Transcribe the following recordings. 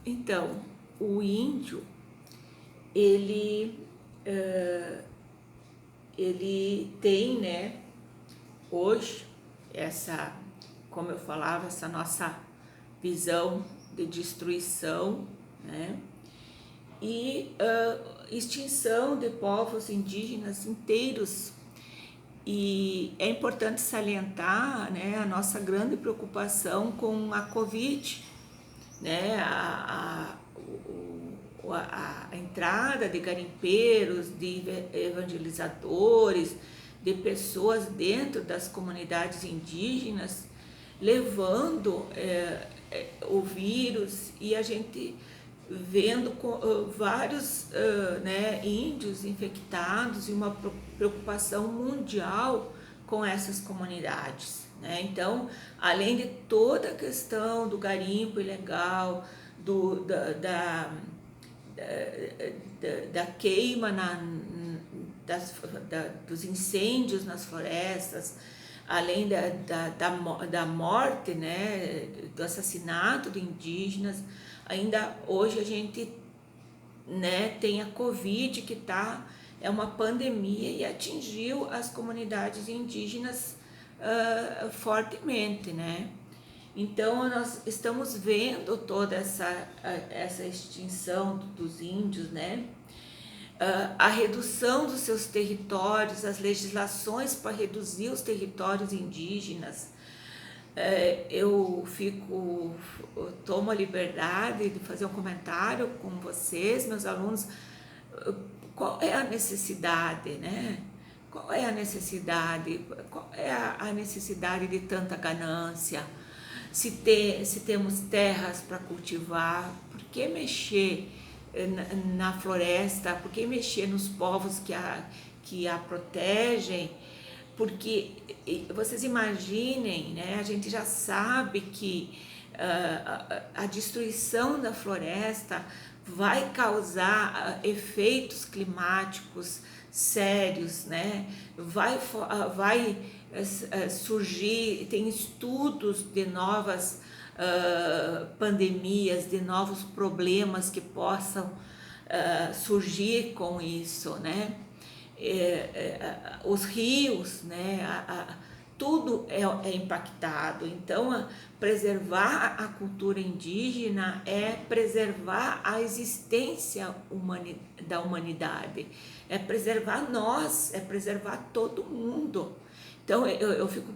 Então, o índio, ele, ele tem, né, hoje, essa, como eu falava, essa nossa visão de destruição, né, e extinção de povos indígenas inteiros. E é importante salientar, né, a nossa grande preocupação com a Covid, né, a entrada de garimpeiros, de evangelizadores, de pessoas dentro das comunidades indígenas, levando o vírus, e a gente vendo vários né, índios infectados, e uma preocupação mundial com essas comunidades, né? Então, além de toda a questão do garimpo ilegal, da queima dos incêndios nas florestas, além da morte, né, do assassinato de indígenas, ainda hoje a gente, né, tem a Covid, que é uma pandemia e atingiu as comunidades indígenas fortemente, né? Então nós estamos vendo toda essa extinção dos índios, né? A redução dos seus territórios, as legislações para reduzir os territórios indígenas. Eu tomo a liberdade de fazer um comentário com vocês, meus alunos. Qual é a necessidade, né? Qual é a necessidade? Qual é a necessidade de tanta ganância? Se temos terras para cultivar, por que mexer na floresta? Por que mexer nos povos que a protegem? Porque vocês imaginem, né? A gente já sabe que a destruição da floresta vai causar efeitos climáticos sérios, né? Vai surgir, tem estudos de novas pandemias, de novos problemas que possam surgir com isso, né? Os rios, né? Tudo é impactado. Então, preservar a cultura indígena é preservar a existência da humanidade, é preservar nós, é preservar todo mundo. Então, eu fico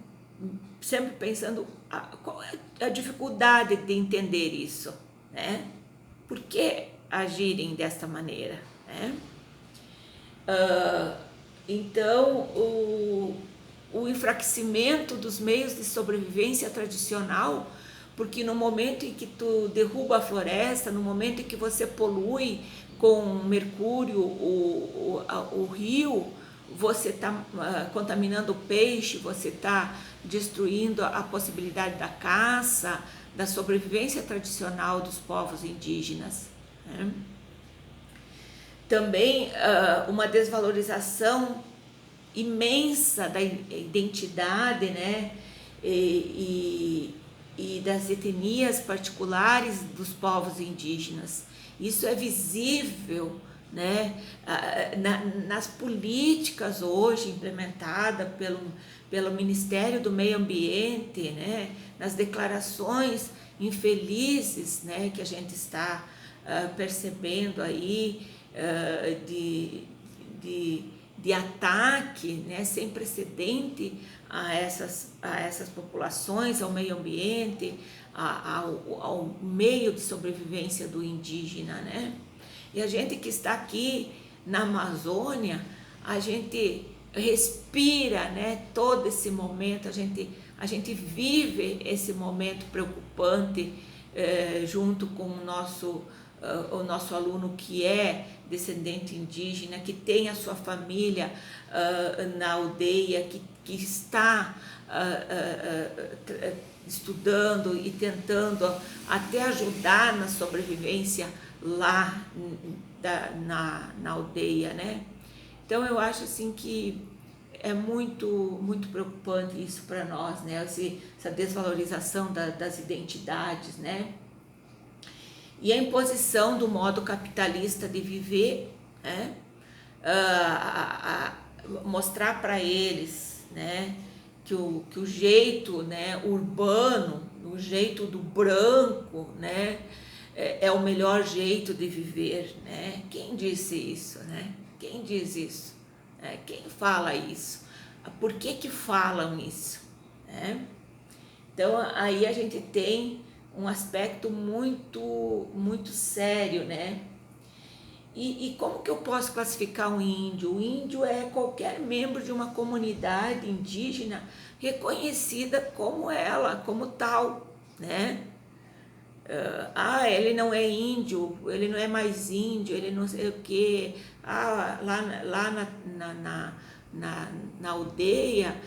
sempre pensando qual é a dificuldade de entender isso, né? Por que agirem desta maneira, né? Então, o enfraquecimento dos meios de sobrevivência tradicional, porque no momento em que tu derruba a floresta, no momento em que você polui com mercúrio o rio, você está contaminando o peixe, você está destruindo a possibilidade da caça, da sobrevivência tradicional dos povos indígenas, né? Também uma desvalorização imensa da identidade, né, e das etnias particulares dos povos indígenas. Isso é visível, né, nas políticas hoje implementadas pelo Ministério do Meio Ambiente, né, nas declarações infelizes, né, que a gente está percebendo aí, de ataque, né, sem precedente a essas populações, ao meio ambiente, ao meio de sobrevivência do indígena, né? E a gente que está aqui na Amazônia, a gente respira, né, todo esse momento, a gente vive esse momento preocupante junto com o nosso aluno que é descendente indígena, que tem a sua família na aldeia, que está estudando e tentando até ajudar na sobrevivência lá na aldeia, né? Então eu acho assim que é muito preocupante isso para nós, né? Essa desvalorização das identidades, né? E a imposição do modo capitalista de viver, né? Mostrar para eles, né, que o jeito, né, urbano, o jeito do branco, né, é o melhor jeito de viver, né? Quem disse isso, né? Quem diz isso? Quem fala isso? Por que falam isso? Né? Então aí a gente tem um aspecto muito sério, né? E como que eu posso classificar um índio? O índio é qualquer membro de uma comunidade indígena reconhecida como ela, como tal, né? Ele não é índio, ele não é mais índio, ele não sei o quê. Lá na aldeia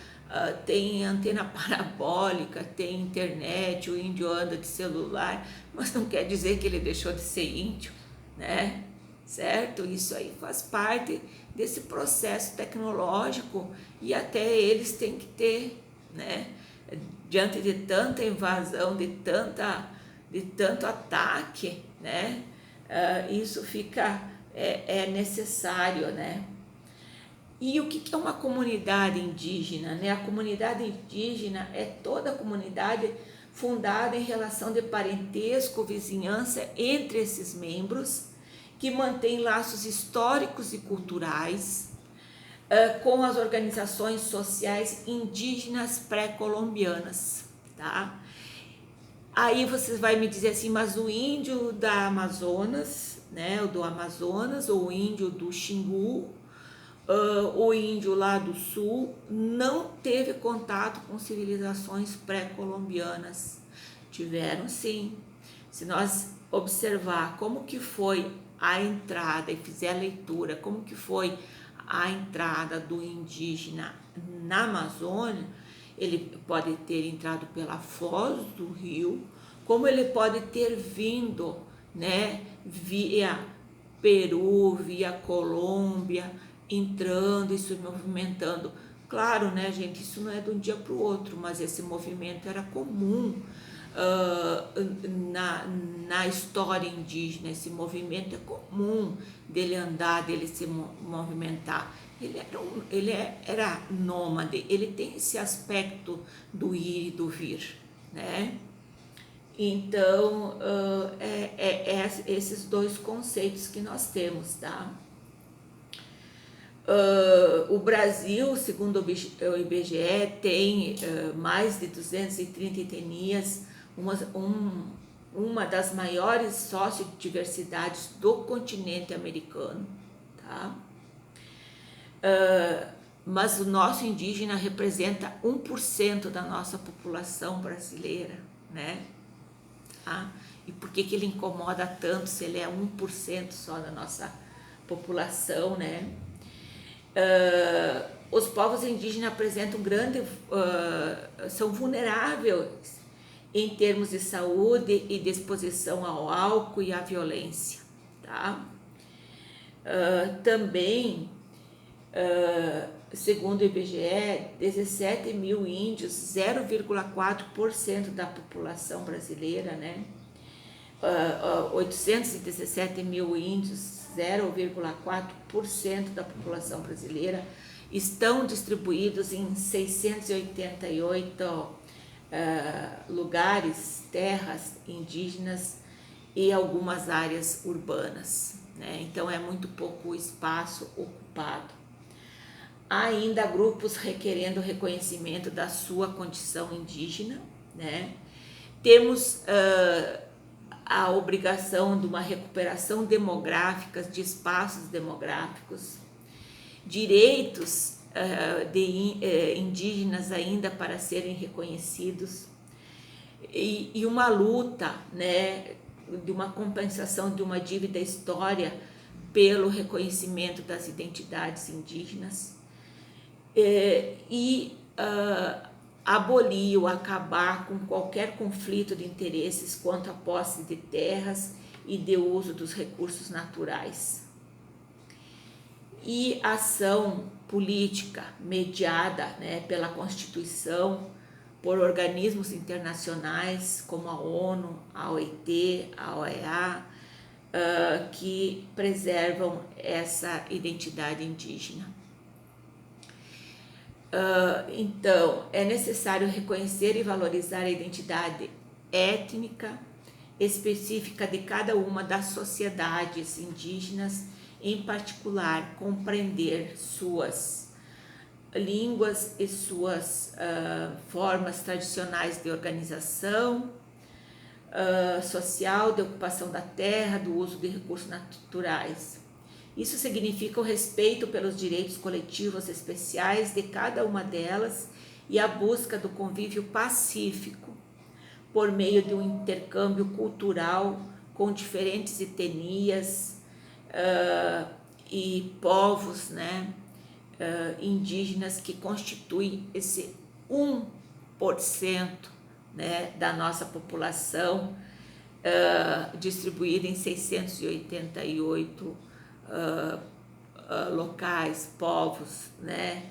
tem antena parabólica, tem internet, o índio anda de celular, mas não quer dizer que ele deixou de ser índio, né? Certo? Isso aí faz parte desse processo tecnológico e até eles têm que ter, né? Diante de tanta invasão, de tanto ataque, né? Isso fica necessário, né? E o que é uma comunidade indígena, né? A comunidade indígena é toda a comunidade fundada em relação de parentesco, vizinhança entre esses membros, que mantém laços históricos e culturais com as organizações sociais indígenas pré-colombianas, tá? Aí você vai me dizer assim, mas o índio da Amazonas, né, o do Amazonas, ou o índio do Xingu, o índio lá do sul, não teve contato com civilizações pré-colombianas. Tiveram sim. Se nós observar como que foi a entrada e fizer a leitura, como que foi a entrada do indígena na Amazônia, ele pode ter entrado pela foz do rio, como ele pode ter vindo, né, via Peru, via Colômbia, entrando e se movimentando. Claro, né, gente, isso não é de um dia para o outro, mas esse movimento era comum na história indígena. Esse movimento é comum dele andar, dele se movimentar. Ele era nômade, ele tem esse aspecto do ir e do vir, né? Então, esses dois conceitos que nós temos, tá? O Brasil, segundo o IBGE, tem mais de 230 etnias, uma das maiores sociodiversidades do continente americano, tá? Mas o nosso indígena representa 1% da nossa população brasileira, né? Tá? E por que ele incomoda tanto se ele é 1% só da nossa população, né? Os povos indígenas apresentam são vulneráveis em termos de saúde e de exposição ao álcool e à violência, tá? Também, segundo o IBGE, 17 mil índios, 0,4% da população brasileira, né? 817 mil índios, 0,4% da população brasileira, estão distribuídos em 688 lugares, terras indígenas e algumas áreas urbanas, né? Então é muito pouco espaço ocupado. Há ainda grupos requerendo reconhecimento da sua condição indígena, né? Temos a obrigação de uma recuperação demográfica, de espaços demográficos, direitos indígenas ainda para serem reconhecidos e uma luta, né, de uma compensação de uma dívida histórica pelo reconhecimento das identidades indígenas abolir ou acabar com qualquer conflito de interesses quanto à posse de terras e de uso dos recursos naturais. E ação política mediada, né, pela Constituição por organismos internacionais como a ONU, a OIT, a OEA, que preservam essa identidade indígena. Então, é necessário reconhecer e valorizar a identidade étnica específica de cada uma das sociedades indígenas, em particular, compreender suas línguas e suas formas tradicionais de organização social, de ocupação da terra, do uso de recursos naturais. Isso significa o respeito pelos direitos coletivos especiais de cada uma delas e a busca do convívio pacífico por meio de um intercâmbio cultural com diferentes etnias e povos, né, indígenas que constituem esse 1%, né, da nossa população, distribuída em 688 locais, povos, né?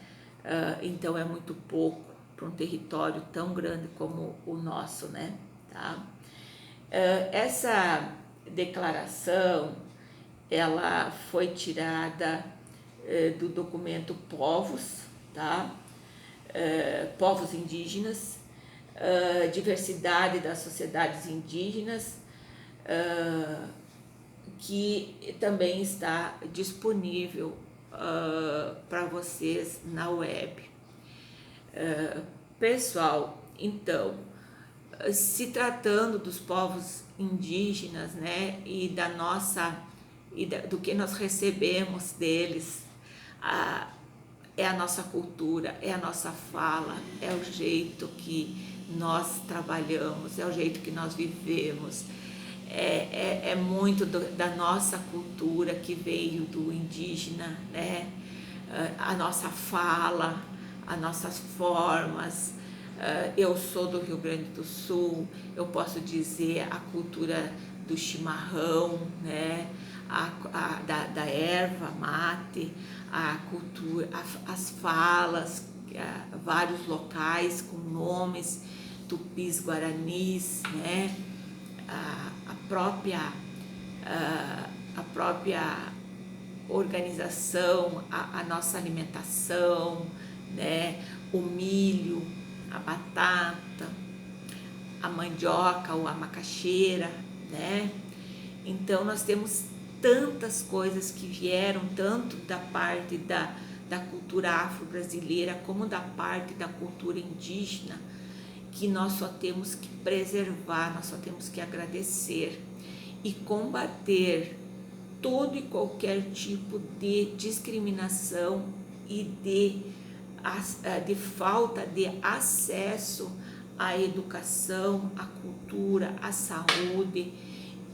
Então é muito pouco para um território tão grande como o nosso, né? Tá? Essa declaração, ela foi tirada do documento Povos, tá? Povos indígenas, diversidade das sociedades indígenas, que também está disponível para vocês na web. Pessoal, então, se tratando dos povos indígenas, né, e da nossa, do que nós recebemos deles, é a nossa cultura, é a nossa fala, é o jeito que nós trabalhamos, é o jeito que nós vivemos. É muito da nossa cultura que veio do indígena, né? A nossa fala, as nossas formas. Eu sou do Rio Grande do Sul, eu posso dizer a cultura do chimarrão, né? Da erva mate, a cultura, as falas, vários locais com nomes tupis, guaranis, né? A própria organização, a nossa alimentação, né? O milho, a batata, a mandioca ou a macaxeira, né? Então nós temos tantas coisas que vieram tanto da parte da cultura afro-brasileira como da parte da cultura indígena, que nós só temos que preservar, nós só temos que agradecer e combater todo e qualquer tipo de discriminação e de falta de acesso à educação, à cultura, à saúde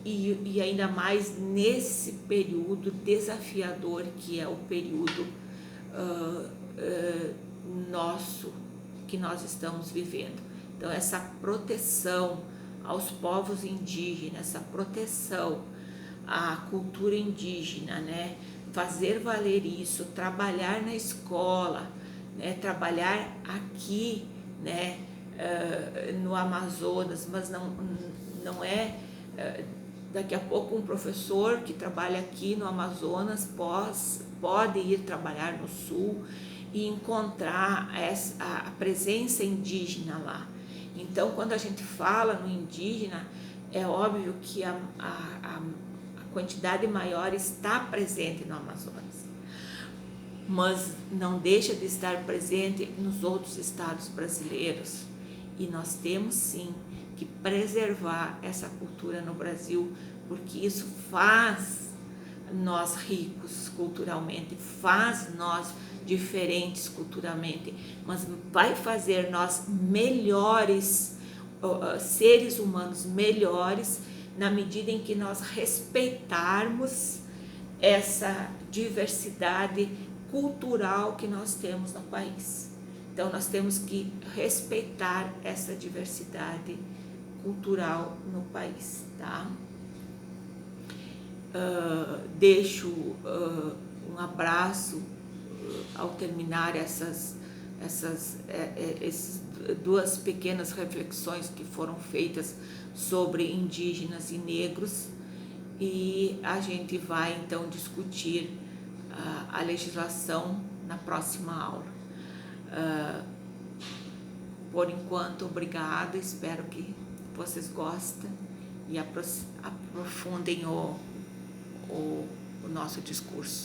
e ainda mais nesse período desafiador que é o período nosso que nós estamos vivendo. Então essa proteção aos povos indígenas, essa proteção à cultura indígena, né? Fazer valer isso, trabalhar na escola, né? Trabalhar aqui, né? No Amazonas, mas não é daqui a pouco um professor que trabalha aqui no Amazonas pode ir trabalhar no Sul e encontrar a presença indígena lá. Então, quando a gente fala no indígena, é óbvio que a quantidade maior está presente no Amazonas, mas não deixa de estar presente nos outros estados brasileiros. E nós temos sim que preservar essa cultura no Brasil, porque isso faz nós ricos culturalmente, faz nós diferentes culturalmente, mas vai fazer nós melhores, seres humanos melhores, na medida em que nós respeitarmos essa diversidade cultural que nós temos no país. Então nós temos que respeitar essa diversidade cultural no país, tá? Deixo um abraço ao terminar essas essas duas pequenas reflexões que foram feitas sobre indígenas e negros, e a gente vai então discutir a legislação na próxima aula. Por enquanto, obrigada, espero que vocês gostem e aprofundem o nosso discurso.